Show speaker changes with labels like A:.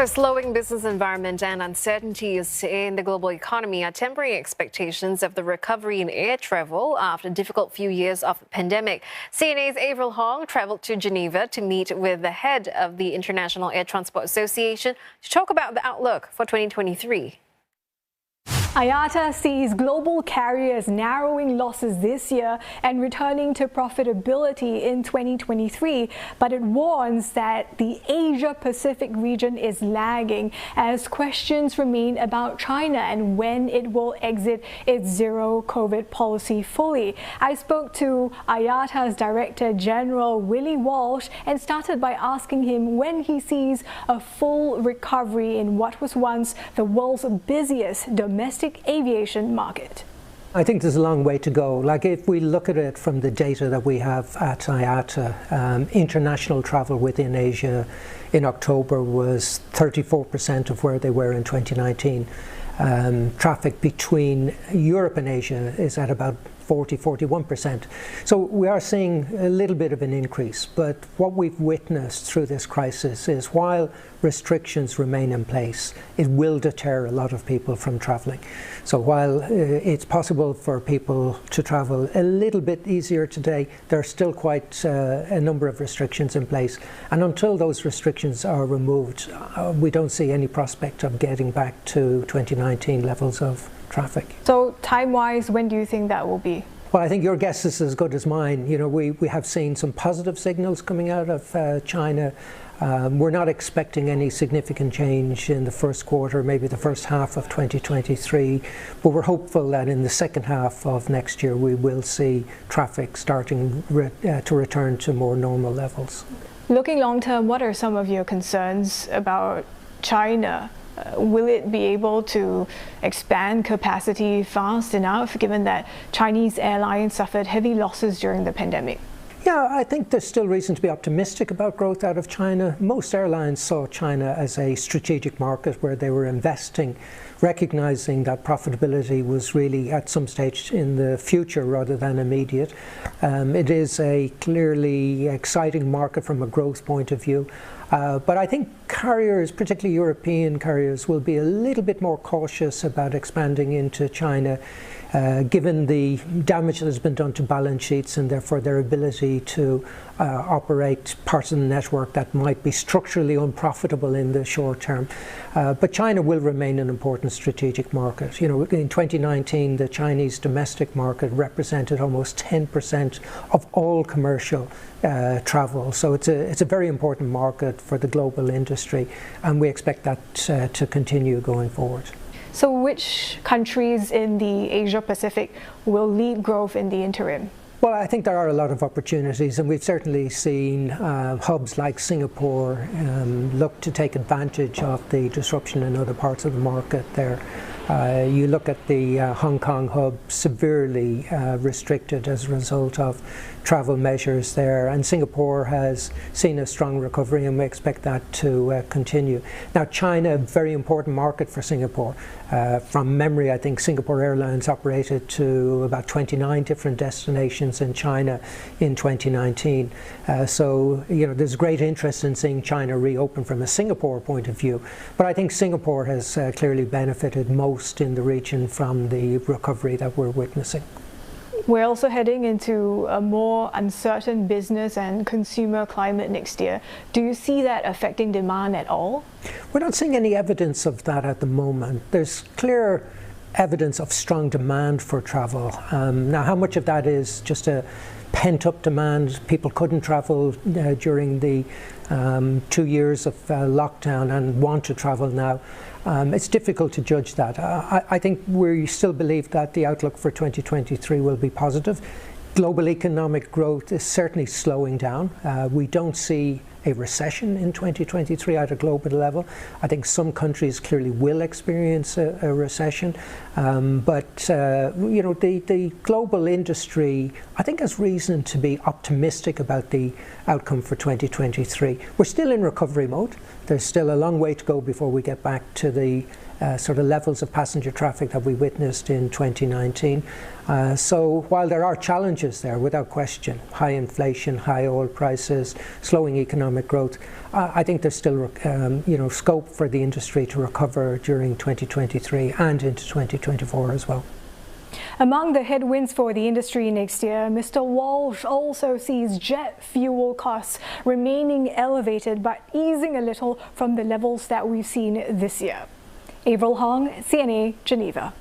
A: So, slowing business environment and uncertainties in the global economy are tempering expectations of the recovery in air travel after a difficult few years of the pandemic. CNA's Avril Hong traveled to Geneva to meet with the head of the International Air Transport Association to talk about the outlook for 2023.
B: IATA sees global carriers narrowing losses this year and returning to profitability in 2023, but it warns that the Asia-Pacific region is lagging as questions remain about China and when it will exit its zero-COVID policy fully. I spoke to IATA's Director General Willie Walsh and started by asking him when he sees a full recovery in what was once the world's busiest domestic aviation market.
C: I think there's a long way to go. Like if we look at it from the data that we have at IATA, international travel within Asia in October was 34% of where they were in 2019. Traffic between Europe and Asia is at about 41%. So we are seeing a little bit of an increase, but what we've witnessed through this crisis is while restrictions remain in place, it will deter a lot of people from traveling. So while it's possible for people to travel a little bit easier today, there are still quite a number of restrictions in place. And until those restrictions are removed, we don't see any prospect of getting back to 2019 levels of traffic.
B: So time-wise, when do you think that will be?
C: Well, I think your guess is as good as mine. You know, we have seen some positive signals coming out of China. We're not expecting any significant change in the first quarter, maybe the first half of 2023, but we're hopeful that in the second half of next year we will see traffic starting to return to more normal levels.
B: Looking long term, what are some of your concerns about China? Will it be able to expand capacity fast enough, given that Chinese airlines suffered heavy losses during the pandemic?
C: Yeah, I think there's still reason to be optimistic about growth out of China. Most airlines saw China as a strategic market where they were investing, recognizing that profitability was really at some stage in the future rather than immediate. It is a clearly exciting market from a growth point of view. But I think carriers, particularly European carriers, will be a little bit more cautious about expanding into China, given the damage that has been done to balance sheets and therefore their ability to operate parts of the network that might be structurally unprofitable in the short term. But China will remain an important strategic market. You know, in 2019, the Chinese domestic market represented almost 10% of all commercial travel. So it's a very important market for the global industry, and we expect that to continue going forward.
B: So which countries in the Asia-Pacific will lead growth in the interim?
C: Well, I think there are a lot of opportunities, and we've certainly seen hubs like Singapore look to take advantage of the disruption in other parts of the market there. You look at the Hong Kong hub, severely restricted as a result of travel measures there, and Singapore has seen a strong recovery, and we expect that to continue. Now, China, a very important market for Singapore. From memory, I think Singapore Airlines operated to about 29 different destinations in China in 2019. So, you know, there's great interest in seeing China reopen from a Singapore point of view. But I think Singapore has clearly benefited most in the region from the recovery that we're witnessing.
B: We're also heading into a more uncertain business and consumer climate next year. Do you see that affecting demand at all?
C: We're not seeing any evidence of that at the moment. There's clear evidence of strong demand for travel. Now, how much of that is just a pent-up demand? People couldn't travel during the 2 years of lockdown and want to travel now. It's difficult to judge that. I think we still believe that the outlook for 2023 will be positive. Global economic growth is certainly slowing down. We don't see a recession in 2023 at a global level. I think some countries clearly will experience a recession, but you know, the global industry, I think, has reason to be optimistic about the outcome for 2023. We're still in recovery mode. There's still a long way to go before we get back to the sort of levels of passenger traffic that we witnessed in 2019. So while there are challenges there, without question, high inflation, high oil prices, slowing economic economic growth, I think there's still scope for the industry to recover during 2023 and into 2024 as well.
B: Among the headwinds for the industry next year, Mr. Walsh also sees jet fuel costs remaining elevated but easing a little from the levels that we've seen this year. Avril Hong, CNA, Geneva.